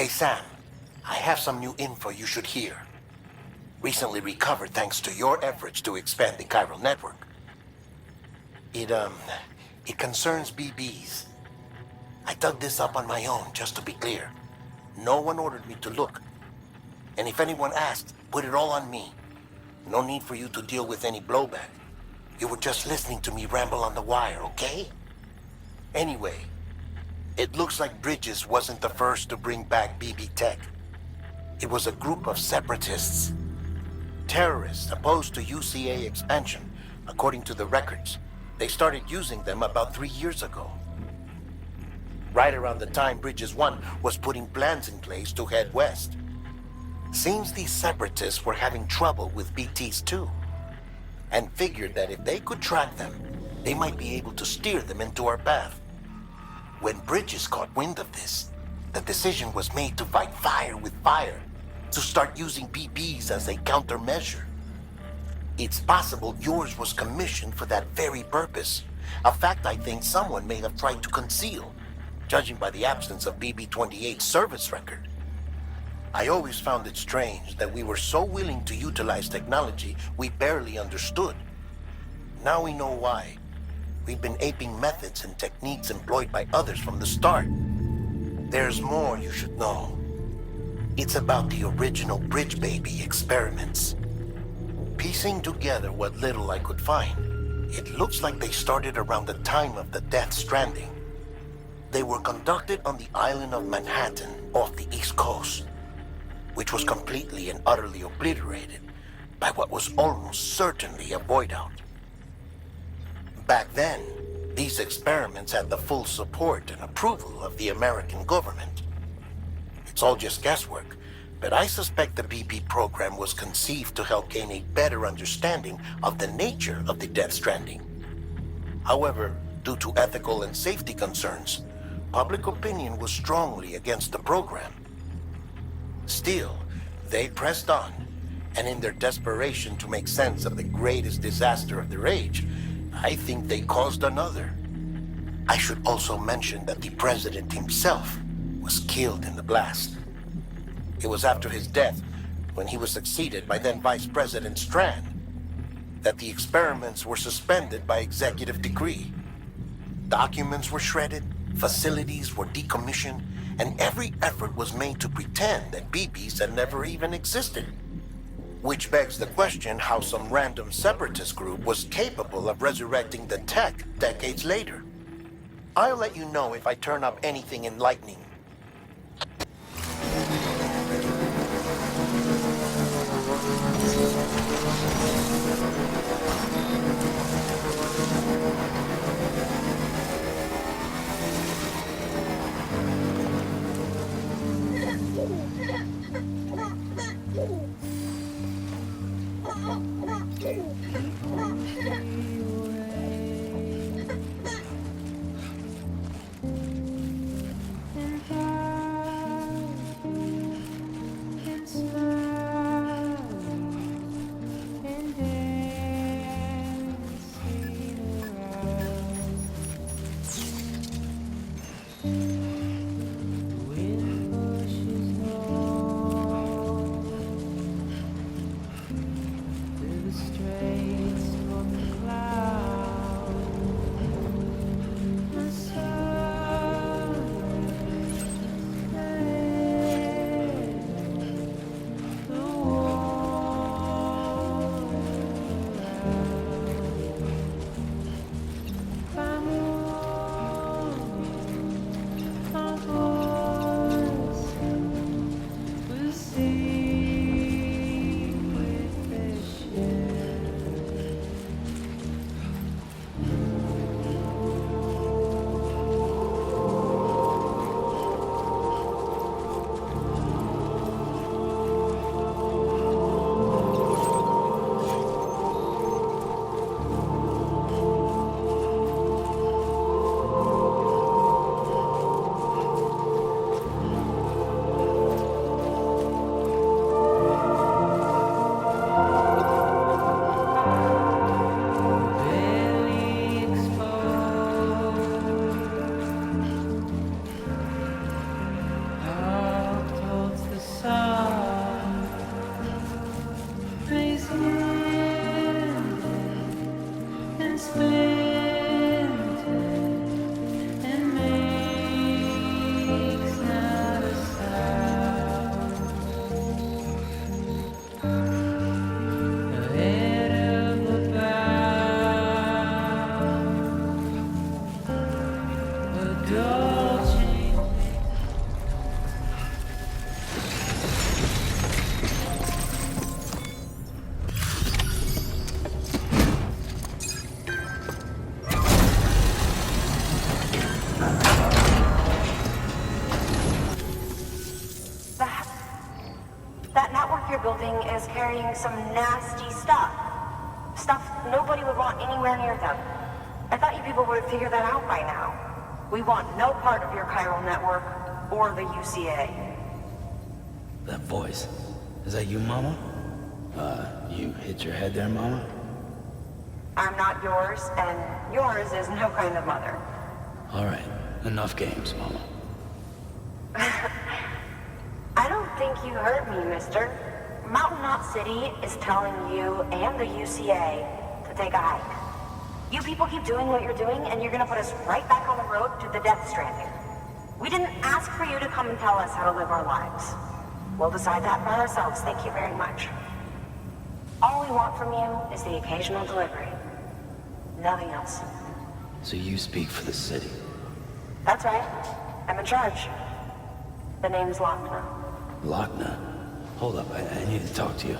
Hey Sam, I have some new info you should hear. Recently recovered thanks to your efforts to expand the chiral network. It concerns BBs. I dug this up on my own, just to be clear. No one ordered me to look. And if anyone asked, put it all on me. No need for you to deal with any blowback. You were just listening to me ramble on the wire, okay? Anyway, it looks like Bridges wasn't the first to bring back BB tech. It was a group of separatists. Terrorists opposed to UCA expansion, according to the records. They started using them about 3 years ago. Right around the time Bridges 1 was putting plans in place to head west. Seems these separatists were having trouble with BTs too, and figured that if they could track them, they might be able to steer them into our path. When Bridges caught wind of this, the decision was made to fight fire with fire, to start using BBs as a countermeasure. It's possible yours was commissioned for that very purpose, a fact I think someone may have tried to conceal, judging by the absence of BB-28's service record. I always found it strange that we were so willing to utilize technology we barely understood. Now we know why. We've been aping methods and techniques employed by others from the start. There's more you should know. It's about the original Bridge Baby experiments. Piecing together what little I could find, it looks like they started around the time of the Death Stranding. They were conducted on the island of Manhattan off the East Coast, which was completely and utterly obliterated by what was almost certainly a void out. Back then, these experiments had the full support and approval of the American government. It's all just guesswork, but I suspect the BB program was conceived to help gain a better understanding of the nature of the Death Stranding. However, due to ethical and safety concerns, public opinion was strongly against the program. Still, they pressed on, and in their desperation to make sense of the greatest disaster of their age, I think they caused another. I should also mention that the president himself was killed in the blast. It was after his death, when he was succeeded by then Vice President Strand, that the experiments were suspended by executive decree. Documents were shredded, facilities were decommissioned, and every effort was made to pretend that BBs had never even existed. Which begs the question how some random separatist group was capable of resurrecting the tech decades later. I'll let you know if I turn up anything enlightening. That network you're building is carrying some nasty stuff. Stuff nobody would want anywhere near them. I thought you people would have figured that out by now. We want no part of your chiral network or the UCA. That voice. Is that you, Mama? You hit your head there, Mama? I'm not yours, and yours is no kind of mother. All right. Enough games, Mama. I don't think you heard me, mister. Mountain Knot City is telling you and the UCA to take a hike. You people keep doing what you're doing, and you're gonna put us right back on the road to the death stranding. We didn't ask for you to come and tell us how to live our lives. We'll decide that for ourselves, thank you very much. All we want from you is the occasional delivery. Nothing else. So you speak for the city? That's right. I'm in charge. The name's Lochner. Lochner? Hold up, I need to talk to you.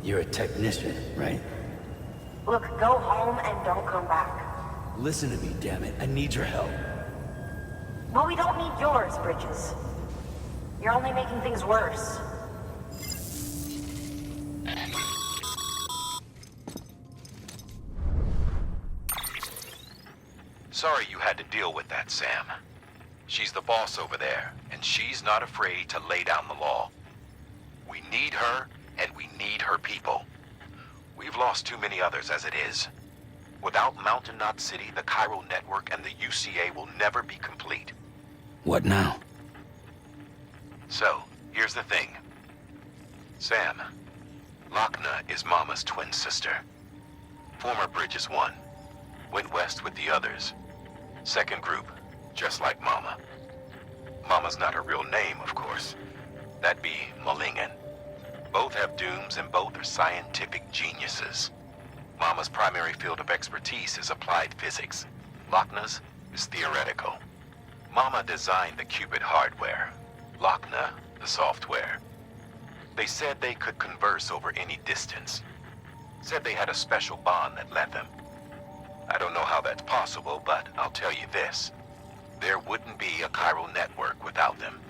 You're a technician, right? Look, go home and don't come back. Listen to me, damn it. I need your help. Well, we don't need yours, Bridges. You're only making things worse. Sorry you had to deal with that, Sam. She's the boss over there, and she's not afraid to lay down the law. We need her, and we need her people. We've lost too many others as it is. Without Mountain Knot City, the chiral network, and the UCA will never be complete. What now? So, here's the thing. Sam, Lochner is Mama's twin sister. Former Bridges 1. Went west with the others. Second group, just like Mama. Mama's not her real name, of course. That'd be Malingen. Both have dooms and both are scientific geniuses. Mama's primary field of expertise is applied physics. Lochner's is theoretical. Mama designed the qubit hardware. Lochner, the software. They said they could converse over any distance. Said they had a special bond that led them. I don't know how that's possible, but I'll tell you this. There wouldn't be a chiral network without them.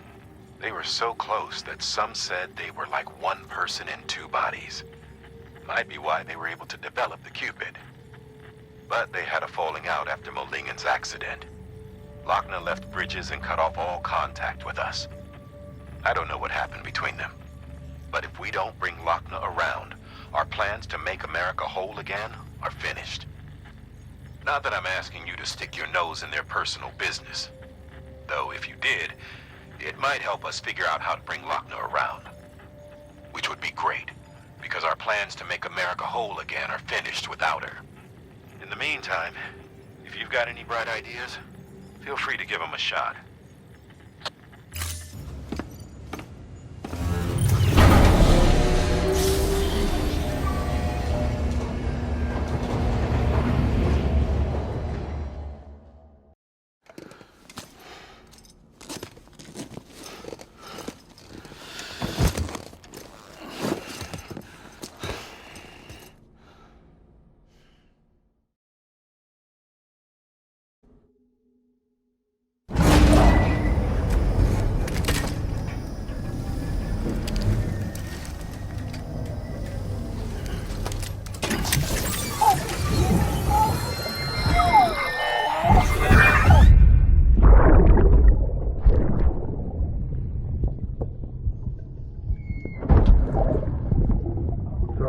They were so close that some said they were like one person in two bodies. Might be why they were able to develop the qubit. But they had a falling out after Molingen's accident. Lochner left Bridges and cut off all contact with us. I don't know what happened between them. But if we don't bring Lochner around, our plans to make America whole again are finished. Not that I'm asking you to stick your nose in their personal business. Though if you did, it might help us figure out how to bring Lochner around. Which would be great, because our plans to make America whole again are finished without her. In the meantime, if you've got any bright ideas, feel free to give them a shot.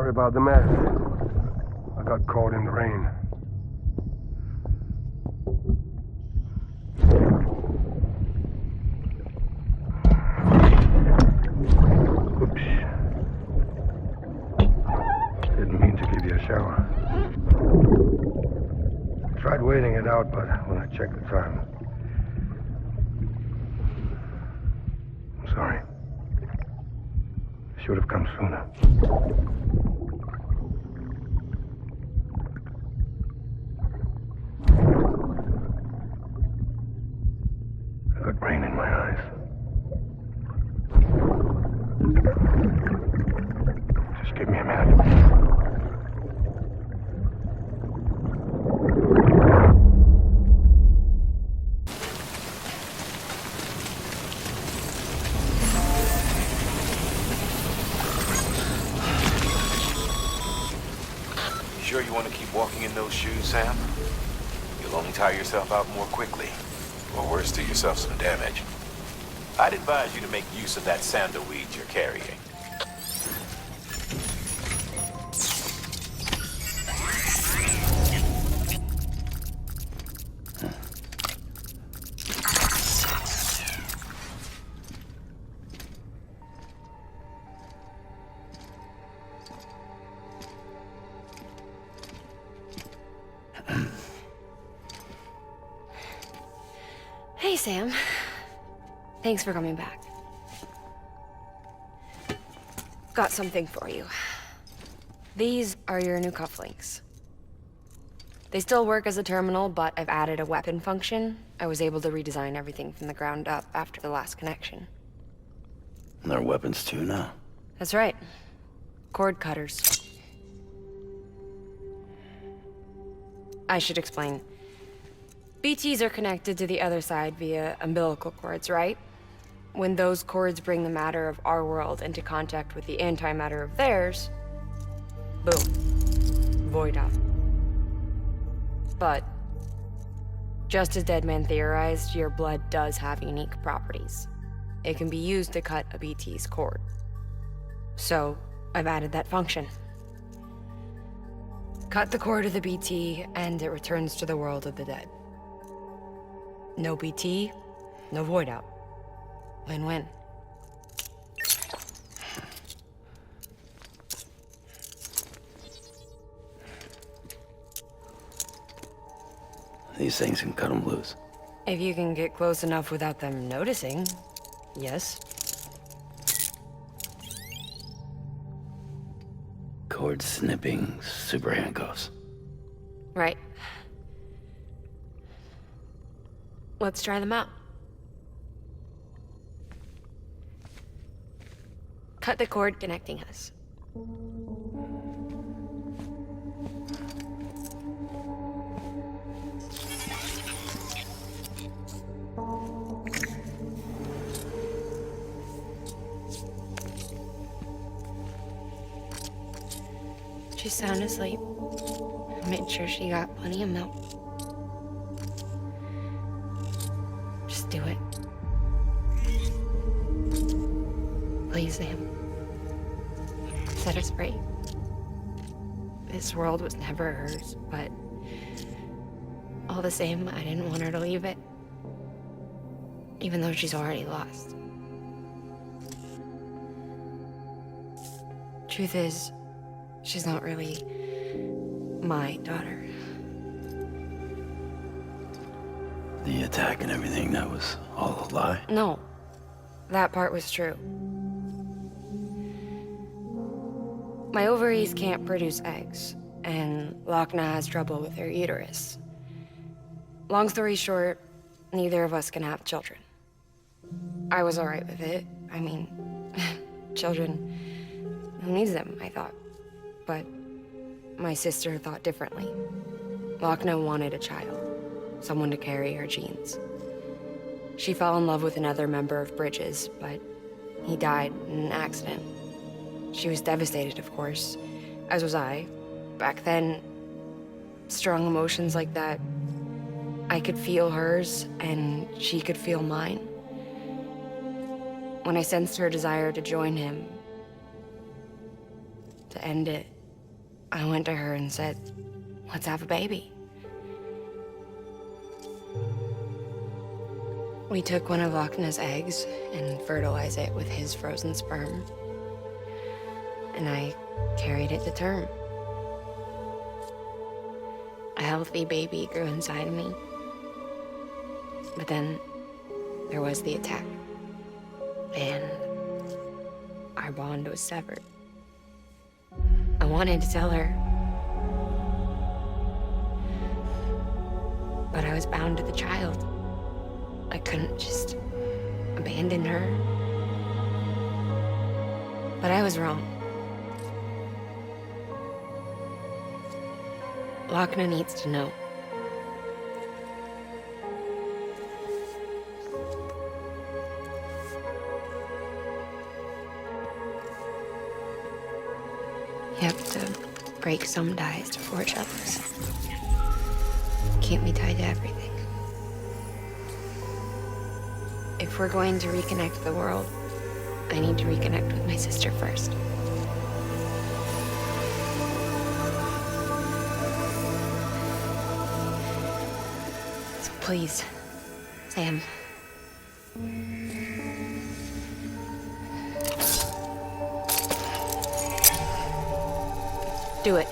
About the mess. I got caught in the rain. Oops. Didn't mean to give you a shower. Tried waiting it out, but when I checked the time... I'm sorry. Should have come sooner. got rain in my eyes. Just give me a minute. You sure you want to keep walking in those shoes, Sam? You'll only tire yourself out more quickly, or worse, do yourself some damage. I'd advise you to make use of that sandalweed you're carrying. Hey, Sam. Thanks for coming back. Got something for you. These are your new cufflinks. They still work as a terminal, but I've added a weapon function. I was able to redesign everything from the ground up after the last connection. And they're weapons too now. That's right. Cord cutters. I should explain. BTs are connected to the other side via umbilical cords, right? When those cords bring the matter of our world into contact with the antimatter of theirs, boom, void out. But, just as Deadman theorized, your blood does have unique properties. It can be used to cut a BT's cord. So, I've added that function. Cut the cord of the BT, and it returns to the world of the dead. No BT, no void out. Win-win. These things can cut them loose. If you can get close enough without them noticing, yes. Cord snipping super handcuffs. Right. Let's try them out. Cut the cord connecting us. She's sound asleep. I made sure she got plenty of milk. Just do it. Please, Sam. Set us free. This world was never hers, but all the same, I didn't want her to leave it. Even though she's already lost. Truth is, she's not really my daughter. The attack and everything, that was all a lie? No, that part was true. My ovaries can't produce eggs, and Lochna has trouble with her uterus. Long story short, neither of us can have children. I was alright with it. I mean, children, who needs them, I thought. But my sister thought differently. Lochna wanted a child, someone to carry her genes. She fell in love with another member of Bridges, but he died in an accident. She was devastated, of course, as was I. Back then, strong emotions like that, I could feel hers, and she could feel mine. When I sensed her desire to join him, to end it, I went to her and said, let's have a baby. We took one of Lochna's eggs and fertilized it with his frozen sperm. And I carried it to term. A healthy baby grew inside of me. But then there was the attack. And our bond was severed. I wanted to tell her, but I was bound to the child. I couldn't just abandon her. But I was wrong. Lochner needs to know. You have to break some ties to forge others. Keep me tied to everything. If we're going to reconnect the world, I need to reconnect with my sister first. So please, Sam. Do it.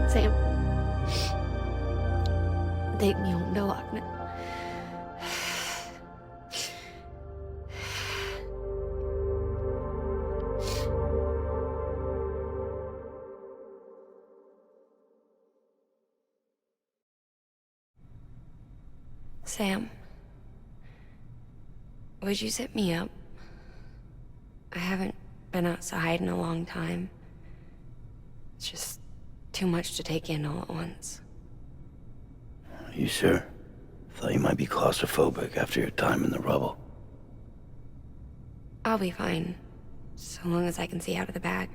Sam. Take me home to Lochner. Sam, would you sit me up? I haven't been outside in a long time. It's just too much to take in all at once. You sure? Thought you might be claustrophobic after your time in the rubble. I'll be fine, so long as I can see out of the bag.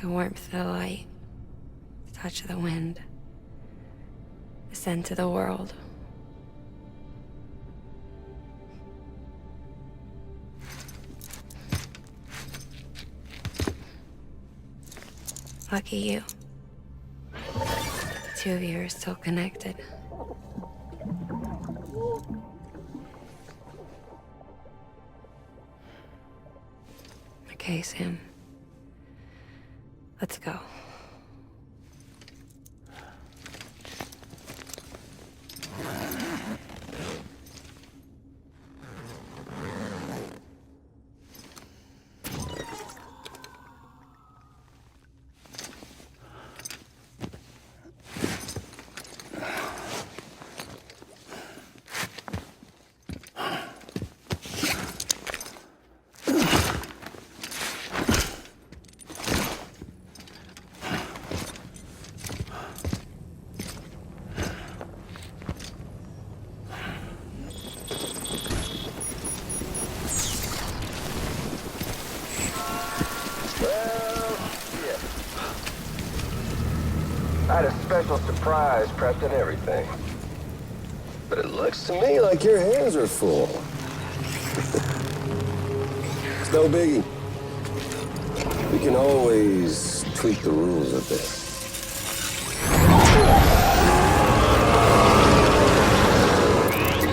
The warmth of the light, the touch of the wind, the scent of the world. Lucky you. The two of you are still connected. Okay, Sam. Let's go. I had a special surprise prepped and everything. But it looks to me like your hands are full. It's no biggie. We can always tweak the rules a bit.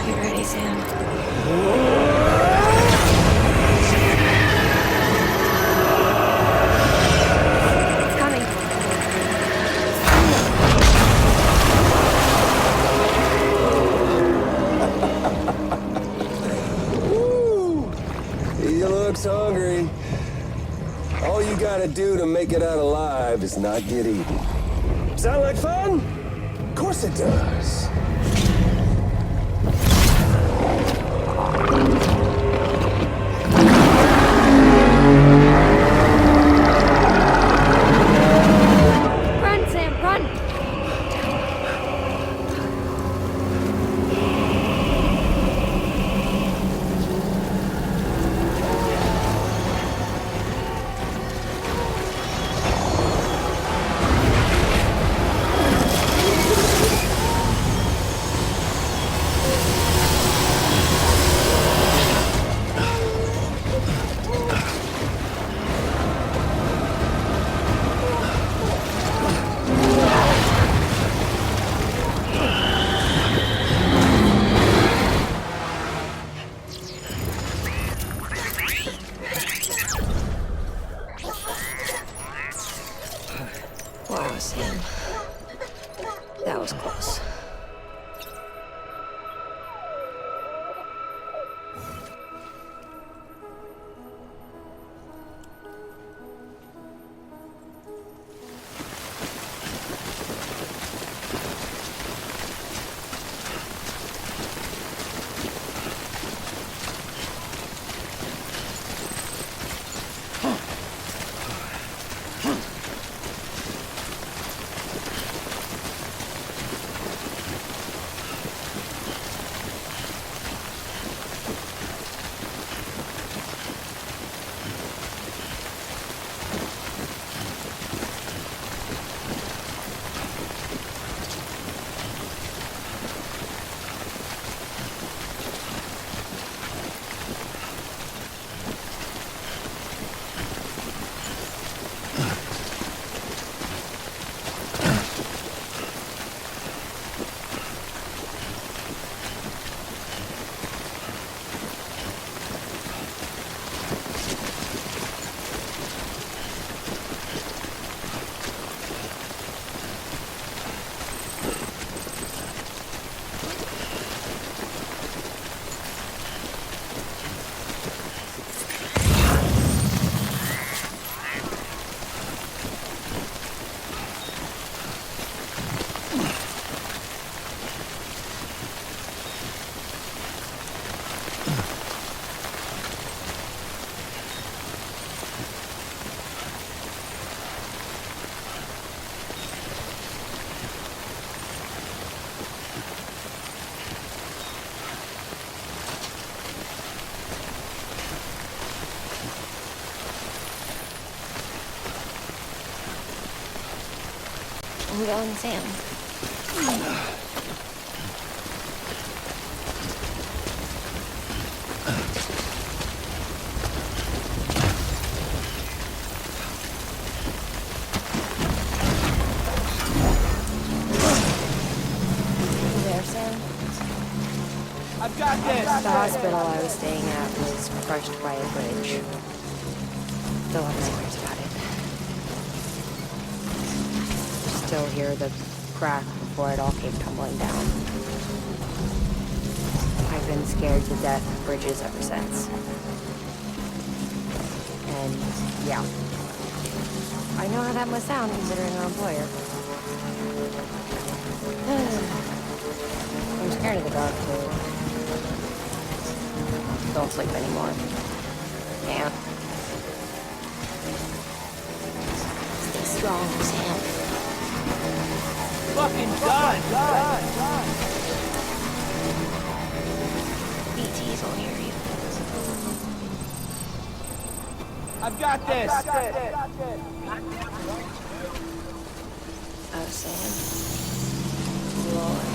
You ready, Sam? Hungry. All you gotta do to make it out alive is not get eaten. Sound like fun? Of course it does. Run, Sam, run! That was close. I'm going, Sam. You there, Sam? I've got this! The hospital I was staying at was crushed by a bridge. Still have nightmares about it. Still hear the crack before it all came tumbling down. I've been scared to death of bridges ever since. And yeah, I know how that must sound considering our employer. I'm scared of the dark too. Don't sleep anymore. Can't. Stay strong, Sam. Fucking done! BTs will hear you. I've got this! Oh, Sam. Lord.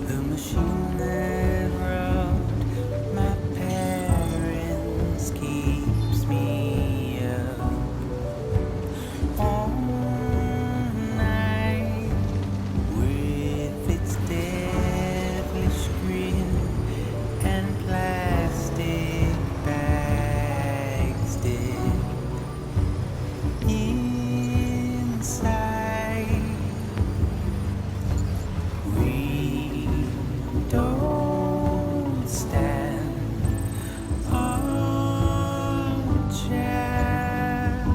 The machine that wrote my parents keeps me up all night with its devilish grin and plastic bags dead inside. We don't stand a chance.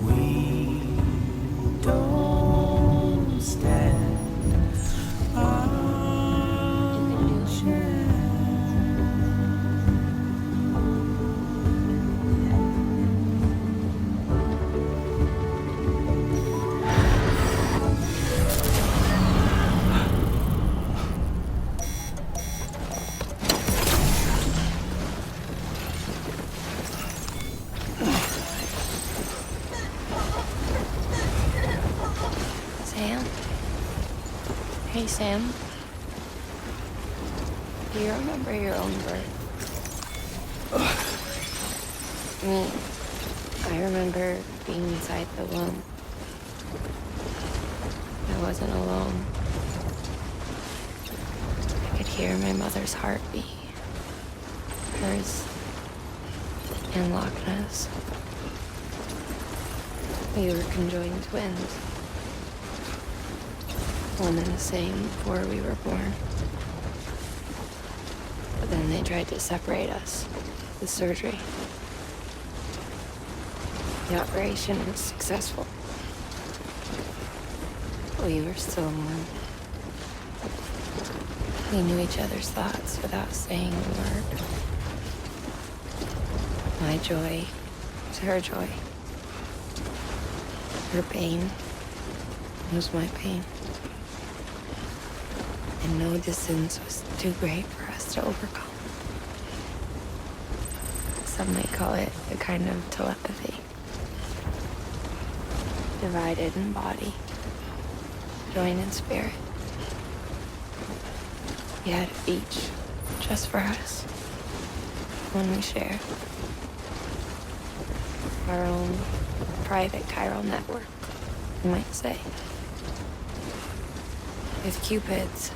We don't stand a chance. Sam? Hey, Sam. Do you remember your own birth? Me. I remember being inside the womb. I wasn't alone. I could hear my mother's heartbeat. Hers and Lochna's. We were conjoined twins. One and the same before we were born. But then they tried to separate us with surgery. The operation was successful. We were still one. We knew each other's thoughts without saying a word. My joy was her joy. Her pain was my pain. And no distance was too great for us to overcome. Some may call it a kind of telepathy. Divided in body, joined in spirit. We had a beach just for us. One we shared. Our own private chiral network, you might say. With Cupids,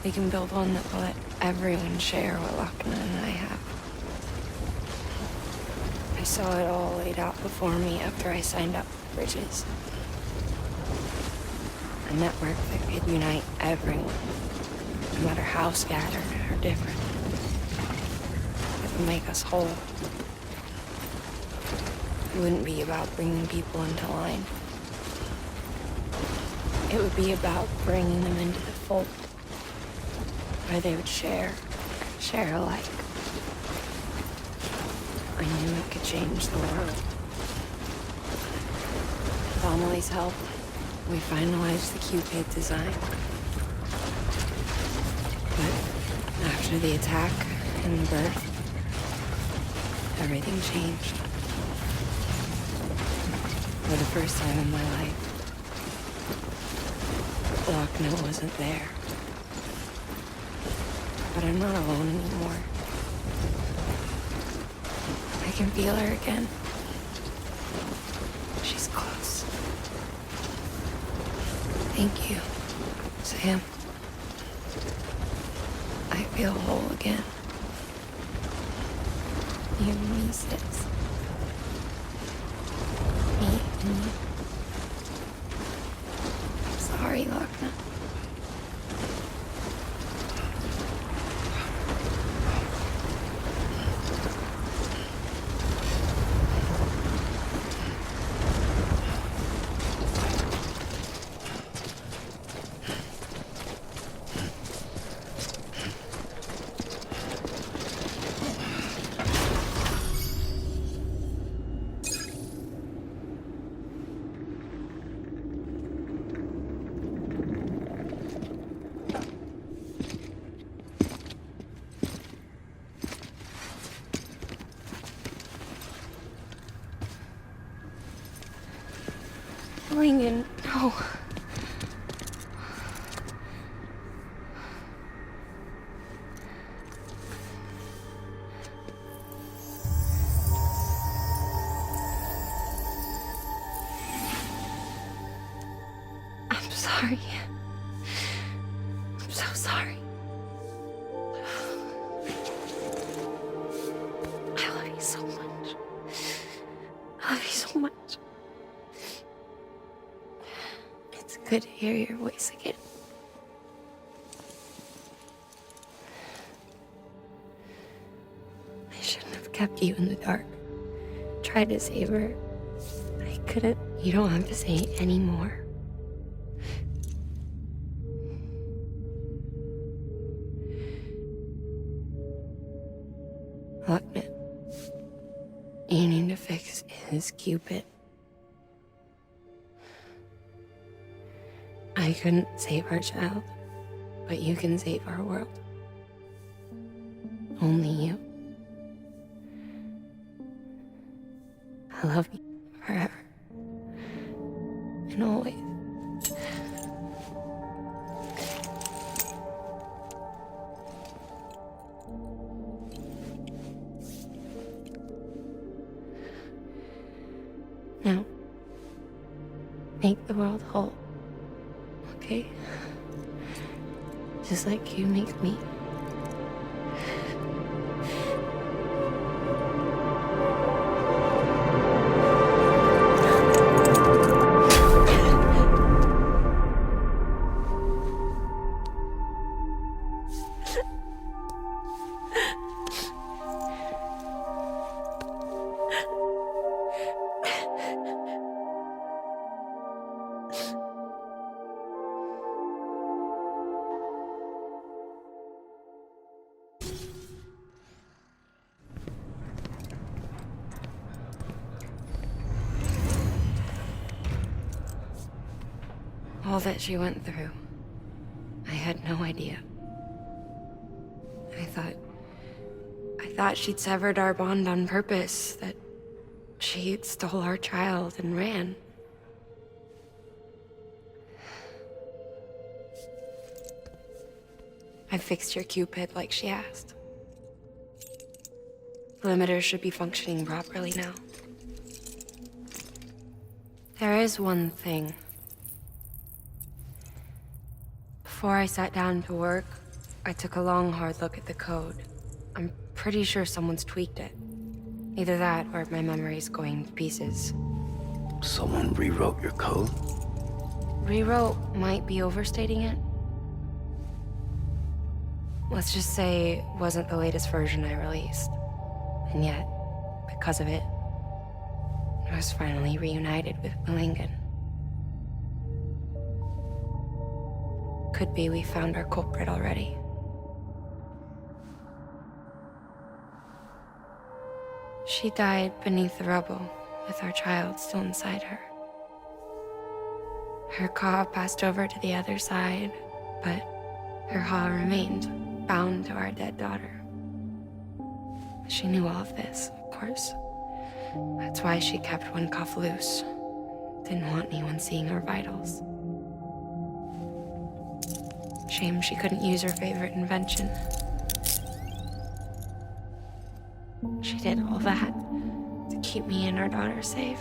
we can build one that will let everyone share what Lochna and I have. I saw it all laid out before me after I signed up for Bridges. A network that could unite everyone, no matter how scattered or different. It would make us whole. It wouldn't be about bringing people into line. It would be about bringing them into the fold, where they would share alike. I knew it could change the world. With Amelie's help, we finalized the Cupid design. But after the attack and the birth, everything changed. For the first time in my life, Lochna wasn't there. But I'm not alone anymore. I can feel her again. She's close. Thank you, Sam. I feel whole again. You and me, Sis. Me and you. Sorry, Lochna. Lincoln, no. I'm sorry. I'm so sorry. I love you so much. I love you so much. It's good to hear your voice again. I shouldn't have kept you in the dark. Tried to save her. I couldn't. You don't have to say any more. Lochna, you need to fix his Cupid. I couldn't save our child, but you can save our world. Only you. I love you forever. And always. make the world whole. Okay? Just like you make me. All that she went through, I had no idea. I thought she'd severed our bond on purpose, that she stole our child and ran. I fixed your Cupid like she asked. The limiter should be functioning properly now. There is one thing. Before I sat down to work, I took a long, hard look at the code. I'm pretty sure someone's tweaked it. Either that, or my memory's going to pieces. Someone rewrote your code? Rewrote might be overstating it. Let's just say it wasn't the latest version I released. And yet, because of it, I was finally reunited with Millingen. Could be we found our culprit already. She died beneath the rubble, with our child still inside her. Her caw passed over to the other side, but her haw remained, bound to our dead daughter. She knew all of this, of course. That's why she kept one cuff loose. Didn't want anyone seeing her vitals. Shame she couldn't use her favorite invention. She did all that to keep me and our daughter safe.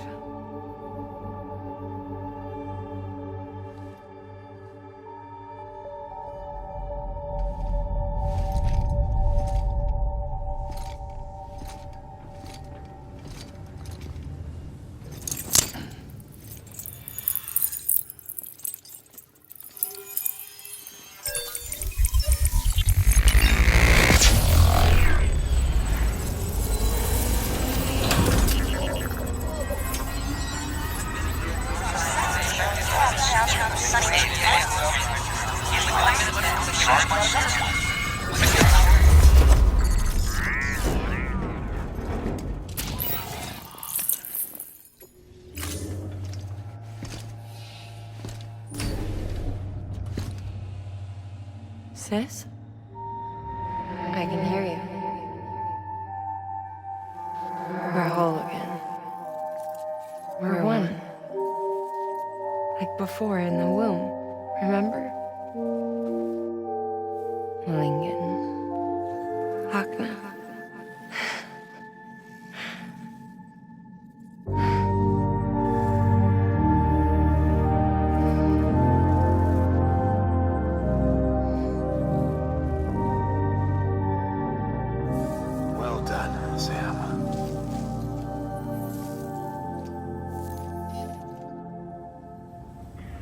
Sis? I can hear you. We're whole again. We're one. Like before in the womb, remember? Millingen. Lochna. Well done, Sam.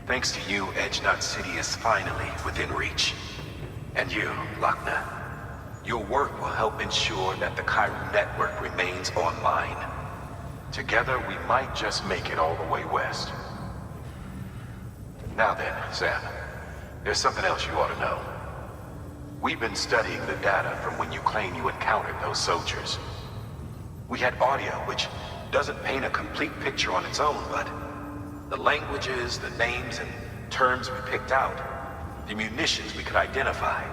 Thanks to you, Edge Knot City is finally within reach. And you, Lochna. Your work will help ensure that the Chiron network remains online. Together, we might just make it all the way west. Now then, Sam, there's something else you ought to know. We've been studying the data from when you claim you encountered those soldiers. We had audio, which doesn't paint a complete picture on its own, but the languages, the names, and terms we picked out, the munitions we could identify,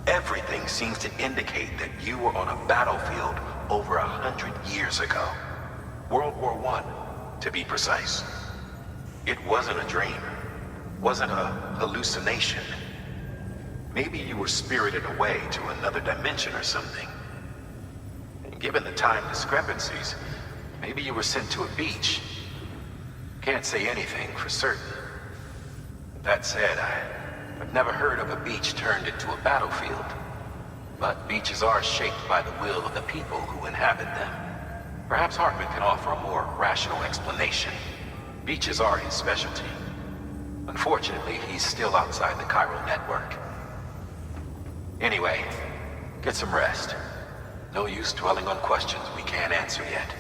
everything seems to indicate that you were on a battlefield over 100 years ago. World War I, to be precise. It wasn't a dream. Wasn't a hallucination. Maybe you were spirited away to another dimension or something. And given the time discrepancies, maybe you were sent to a beach. Can't say anything for certain. That said, I've never heard of a beach turned into a battlefield. But beaches are shaped by the will of the people who inhabit them. Perhaps Hartman can offer a more rational explanation. Beaches are his specialty. Unfortunately, he's still outside the chiral network. Anyway, get some rest. No use dwelling on questions we can't answer yet.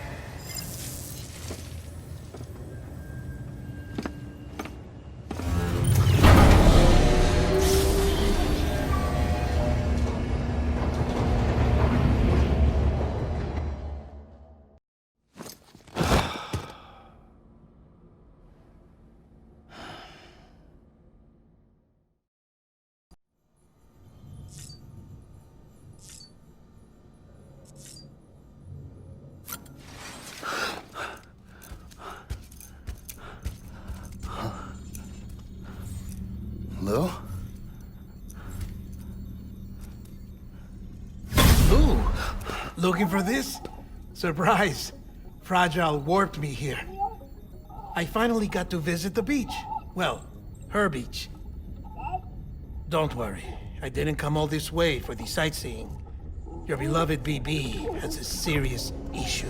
Lou? Lou! Looking for this? Surprise! Fragile warped me here. I finally got to visit the beach. Well, her beach. Don't worry, I didn't come all this way for the sightseeing. Your beloved BB has a serious issue.